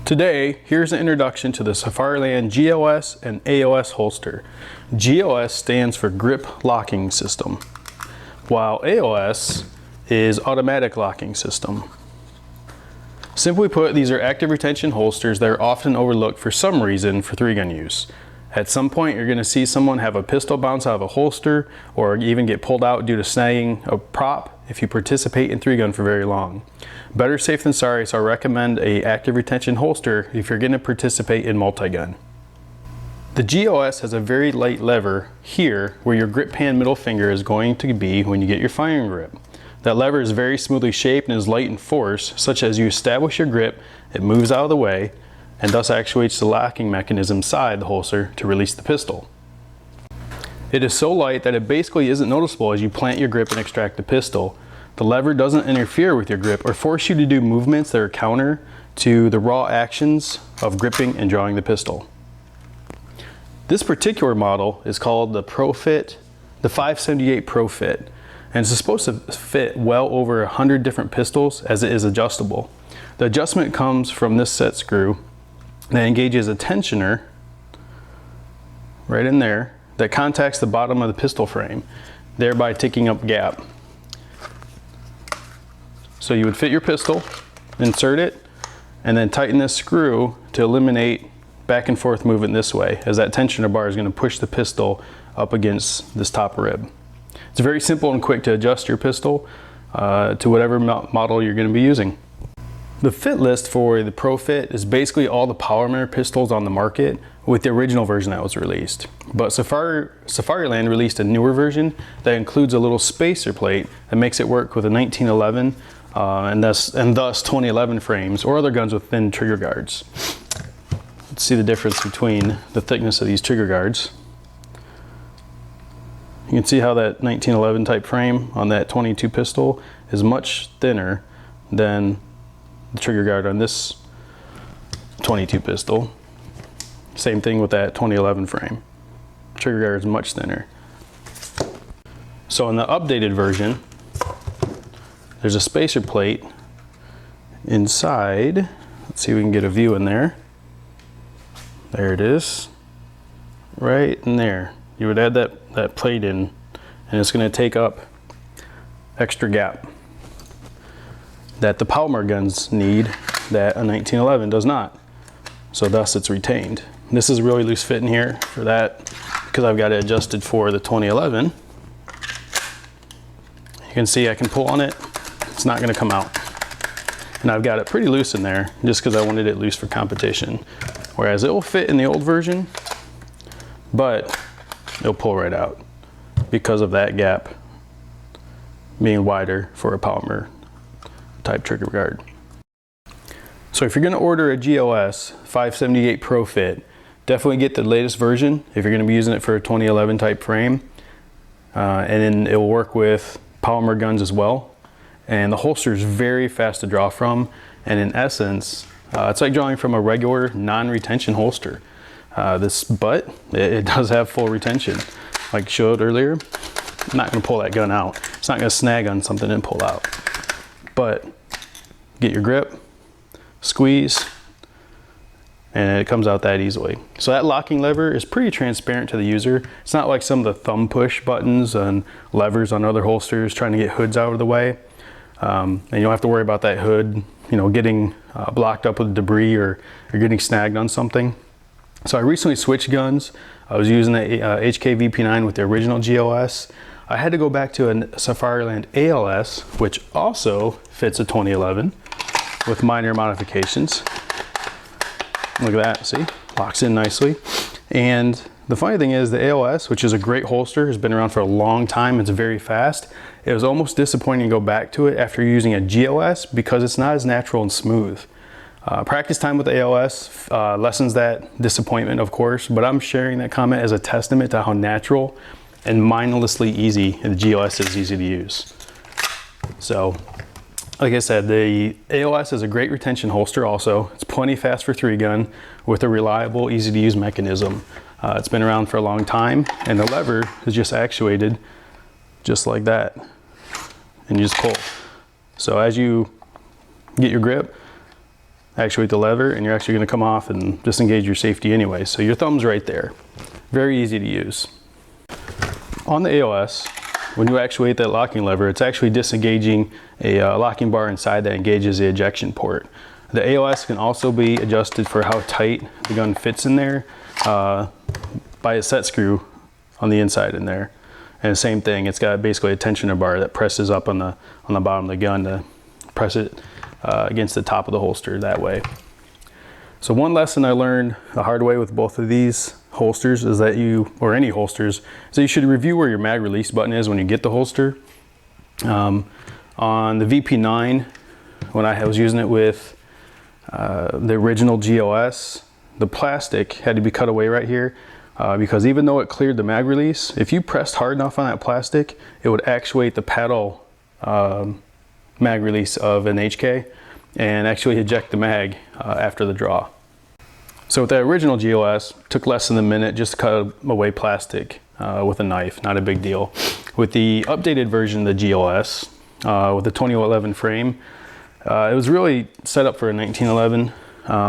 Today, here's an introduction to the Safariland GLS and ALS holster. GLS stands for Grip Locking System, while ALS is Automatic Locking System. Simply put, these are active retention holsters that are often overlooked for some reason for 3-gun use. At some point, you're going to see someone have a pistol bounce out of a holster or even get pulled out due to snagging a prop if you participate in 3-gun for very long. Better safe than sorry, so I recommend a active retention holster if you're going to participate in multi-gun. The GLS has a very light lever here where your grip pan middle finger is going to be when you get your firing grip. That lever is very smoothly shaped and is light in force, such as you establish your grip, it moves out of the way, and thus actuates the locking mechanism inside the holster to release the pistol. It is so light that it basically isn't noticeable as you plant your grip and extract the pistol. The lever doesn't interfere with your grip or force you to do movements that are counter to the raw actions of gripping and drawing the pistol. This particular model is called the ProFit, the 578 ProFit, and it's supposed to fit well over 100 different pistols as it is adjustable. The adjustment comes from this set screw that engages a tensioner right in there that contacts the bottom of the pistol frame, thereby taking up gap. So you would fit your pistol, insert it, and then tighten this screw to eliminate back and forth movement this way, as that tensioner bar is going to push the pistol up against this top rib. It's very simple and quick to adjust your pistol to whatever model you're going to be using. The fit list for the ProFit is basically all the Polymer pistols on the market with the original version that was released. But Safariland released a newer version that includes a little spacer plate that makes it work with a 1911 and thus 2011 frames or other guns with thin trigger guards. Let's see the difference between the thickness of these trigger guards. You can see how that 1911 type frame on that 22 pistol is much thinner than the trigger guard on this 22 pistol. Same thing with that 2011 frame. Trigger guard is much thinner. So in the updated version, there's a spacer plate inside. Let's see if we can get a view in there. There it is, right in there. You would add that plate in, and it's going to take up extra gap that the Polymer guns need that a 1911 does not. So thus it's retained. This is really loose fitting here for that because I've got it adjusted for the 2011. You can see I can pull on it. It's not going to come out. And I've got it pretty loose in there just because I wanted it loose for competition. Whereas it will fit in the old version, but it'll pull right out because of that gap being wider for a Polymer type trigger guard. So if you're going to order a GLS 578 ProFit, definitely get the latest version if you're going to be using it for a 2011 type frame, and then it will work with Polymer guns as well. And the holster is very fast to draw from, and in essence it's like drawing from a regular non-retention holster. But it does have full retention like showed earlier. I'm not going to pull that gun out. It's not going to snag on something and pull out. But get your grip, squeeze, and it comes out that easily. So that locking lever is pretty transparent to the user. It's not like some of the thumb push buttons and levers on other holsters trying to get hoods out of the way. And you don't have to worry about that hood, getting blocked up with debris or getting snagged on something. So I recently switched guns. I was using the HK VP9 with the original GLS. I had to go back to a Safariland ALS, which also fits a 2011 with minor modifications. Look at that, see? Locks in nicely. And the funny thing is the ALS, which is a great holster, has been around for a long time, it's very fast. It was almost disappointing to go back to it after using a GLS because it's not as natural and smooth. Practice time with the ALS lessens that disappointment, of course, but I'm sharing that comment as a testament to how natural and mindlessly easy the GLS is easy to use. So, like I said, the ALS is a great retention holster also. It's plenty fast for 3-gun with a reliable, easy to use mechanism. It's been around for a long time, and the lever is just actuated just like that, and you just pull. So as you get your grip, actuate the lever, and you're actually going to come off and disengage your safety anyway. So your thumb's right there. Very easy to use. On the ALS, when you actuate that locking lever, it's actually disengaging a locking bar inside that engages the ejection port. The ALS can also be adjusted for how tight the gun fits in there by a set screw on the inside in there. And the same thing, it's got basically a tensioner bar that presses up on the bottom of the gun to press it against the top of the holster that way. So one lesson I learned the hard way with both of these holsters is that or any holsters, is that you should review where your mag release button is when you get the holster. On the VP9, when I was using it with the original GLS, the plastic had to be cut away right here because even though it cleared the mag release, if you pressed hard enough on that plastic, it would actuate the paddle mag release of an HK and actually eject the mag after the draw. So with that original GLS, it took less than a minute just to cut away plastic with a knife, not a big deal. With the updated version of the GLS, with the 2011 frame, it was really set up for a 1911,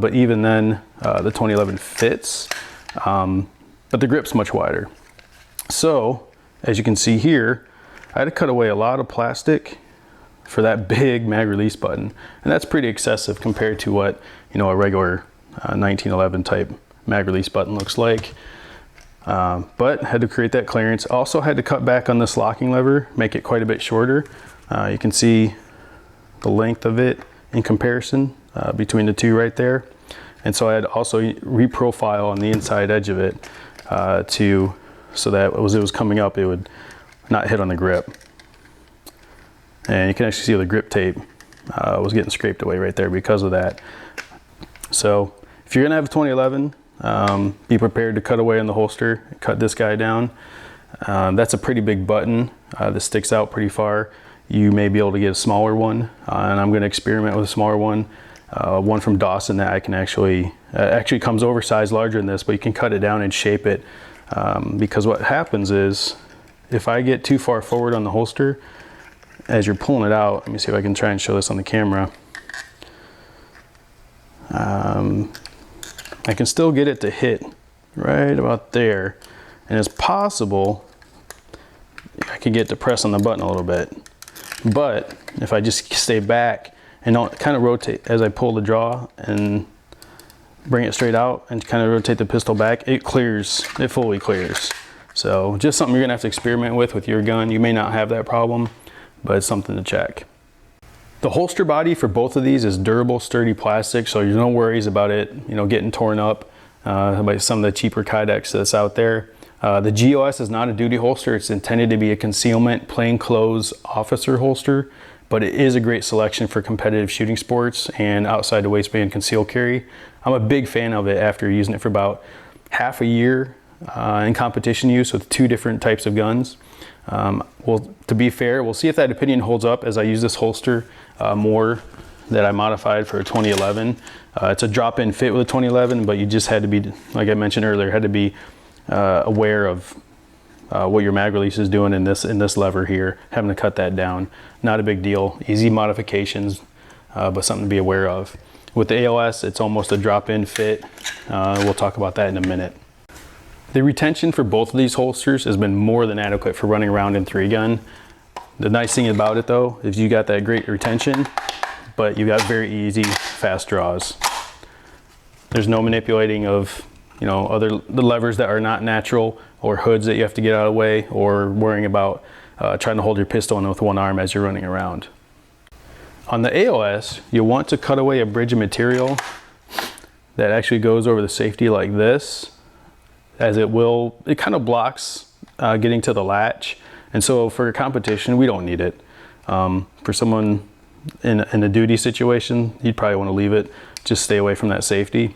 but even then the 2011 fits, but the grip's much wider. So as you can see here, I had to cut away a lot of plastic for that big mag release button, and that's pretty excessive compared to what a regular 1911 type mag release button looks like. But had to create that clearance. Also had to cut back on this locking lever, make it quite a bit shorter. You can see the length of it in comparison between the two right there. And so I had also reprofile on the inside edge of it so that as it was coming up, it would not hit on the grip. And you can actually see the grip tape was getting scraped away right there because of that. So if you're gonna have a 2011, be prepared to cut away on the holster, cut this guy down. That's a pretty big button that sticks out pretty far. You may be able to get a smaller one, and I'm gonna experiment with a smaller one. One from Dawson that I can actually comes oversized larger than this, but you can cut it down and shape it. Because what happens is, if I get too far forward on the holster, as you're pulling it out, let me see if I can try and show this on the camera. I can still get it to hit right about there, and it's possible I could get to press on the button a little bit. But if I just stay back and don't kind of rotate as I pull the draw and bring it straight out and kind of rotate the pistol back, it fully clears. So just something you're gonna have to experiment with your gun. You may not have that problem, but it's something to check. The holster body for both of these is durable, sturdy plastic, so there's no worries about it, getting torn up by some of the cheaper Kydex that's out there. The GLS is not a duty holster. It's intended to be a concealment, plainclothes officer holster, but it is a great selection for competitive shooting sports and outside the waistband concealed carry. I'm a big fan of it after using it for about half a year in competition use with 2 different types of guns. Well, to be fair, we'll see if that opinion holds up as I use this holster more that I modified for a 2011. It's a drop-in fit with a 2011, but you just had to be, like I mentioned earlier, had to be aware of what your mag release is doing in this lever here, having to cut that down. Not a big deal, easy modifications, but something to be aware of. With the ALS, it's almost a drop-in fit. We'll talk about that in a minute. The retention for both of these holsters has been more than adequate for running around in 3-gun. The nice thing about it though, is you got that great retention, but you got very easy, fast draws. There's no manipulating of the levers that are not natural, or hoods that you have to get out of the way, or worrying about trying to hold your pistol in with one arm as you're running around. On the ALS, you'll want to cut away a bridge of material that actually goes over the safety like this, as it kind of blocks getting to the latch. And so for a competition, we don't need it. For someone in a duty situation, you'd probably want to leave it, just stay away from that safety.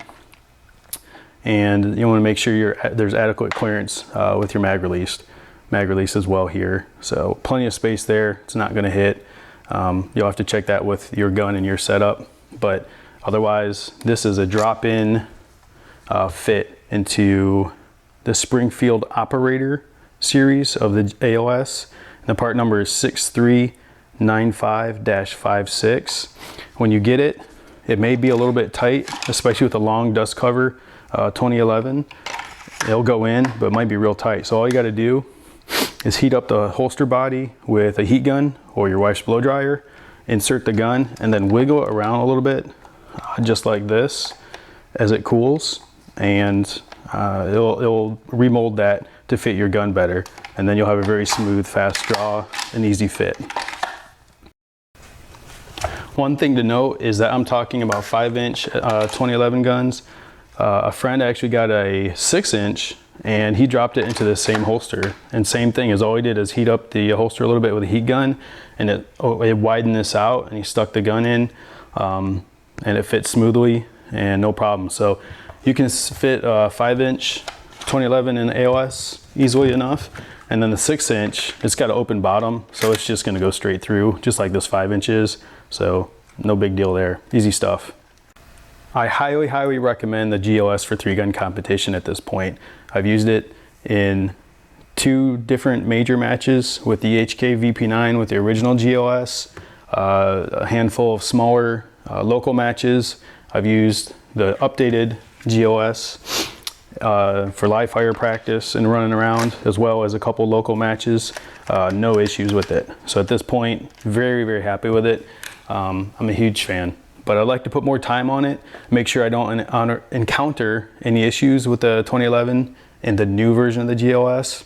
And you want to make sure there's adequate clearance with your mag release as well here. So plenty of space there, it's not going to hit. You'll have to check that with your gun and your setup, but otherwise this is a drop-in fit into the Springfield Operator series of the ALS. And the part number is 6395-56. When you get it, It may be a little bit tight, especially with the long dust cover 2011. It'll go in, but it might be real tight. So all you got to do is heat up the holster body with a heat gun or your wife's blow dryer, insert the gun, and then wiggle it around a little bit, just like this, as it cools, and it'll remold that to fit your gun better, and then you'll have a very smooth, fast draw and easy fit. One thing to note is that I'm talking about 5-inch 2011 guns. A friend actually got a 6-inch and he dropped it into the same holster, and same thing, is all he did is heat up the holster a little bit with a heat gun, and it widened this out, and he stuck the gun in, and it fits smoothly and no problem. So you can fit a 5-inch 2011 in ALS easily enough, and then the 6-inch, it's got an open bottom, so it's just going to go straight through, just like this 5-inch is. So no big deal there, easy stuff. I highly recommend the GLS for 3-gun competition at this point. I've used it in 2 different major matches with the HK VP9 with the original GLS, a handful of smaller local matches. I've used the updated GLS for live fire practice and running around, as well as a couple local matches. No issues with it. So at this point, very happy with it. I'm a huge fan, but I'd like to put more time on it, make sure I don't encounter any issues with the 2011 and the new version of the GLS.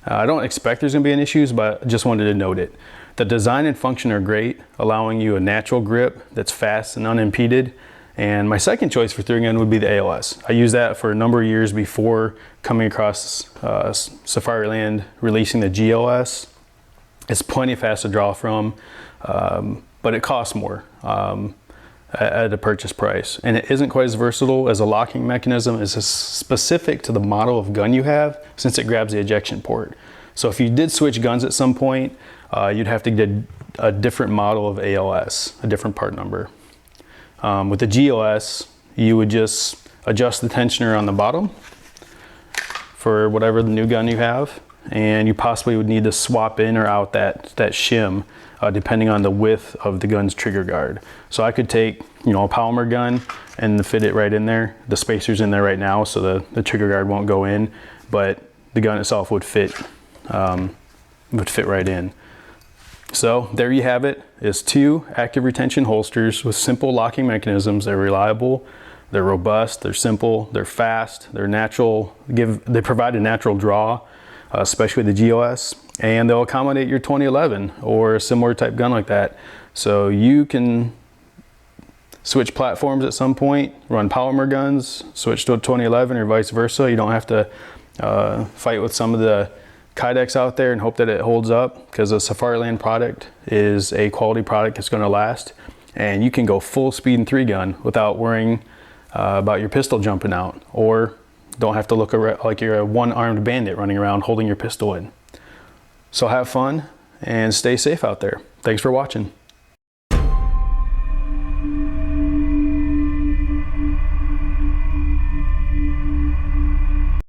I don't expect there's gonna be any issues, but just wanted to note it. The design and function are great, allowing you a natural grip that's fast and unimpeded. And my second choice for 3-gun would be the ALS. I used that for a number of years before coming across Safariland releasing the GLS. It's plenty fast to draw from, but it costs more at a purchase price. And it isn't quite as versatile as a locking mechanism. It's specific to the model of gun you have, since it grabs the ejection port. So if you did switch guns at some point, you'd have to get a different model of ALS, a different part number. With the GLS, you would just adjust the tensioner on the bottom for whatever the new gun you have, and you possibly would need to swap in or out that shim depending on the width of the gun's trigger guard. So I could take, you know, a polymer gun and fit it right in there. The spacer's in there right now, so the trigger guard won't go in, but the gun itself would fit right in. So there you have it. It's 2 active retention holsters with simple locking mechanisms. They're reliable, they're robust, they're simple, they're fast, they're natural. They provide a natural draw, especially the GLS, and they'll accommodate your 2011 or a similar type gun like that. So you can switch platforms at some point, run polymer guns, switch to a 2011 or vice versa. You don't have to fight with some of the Kydex out there and hope that it holds up, because a Safariland product is a quality product that's going to last, and you can go full speed in 3-gun without worrying about your pistol jumping out, or don't have to look like you're a one-armed bandit running around holding your pistol in. So have fun and stay safe out there. Thanks for watching.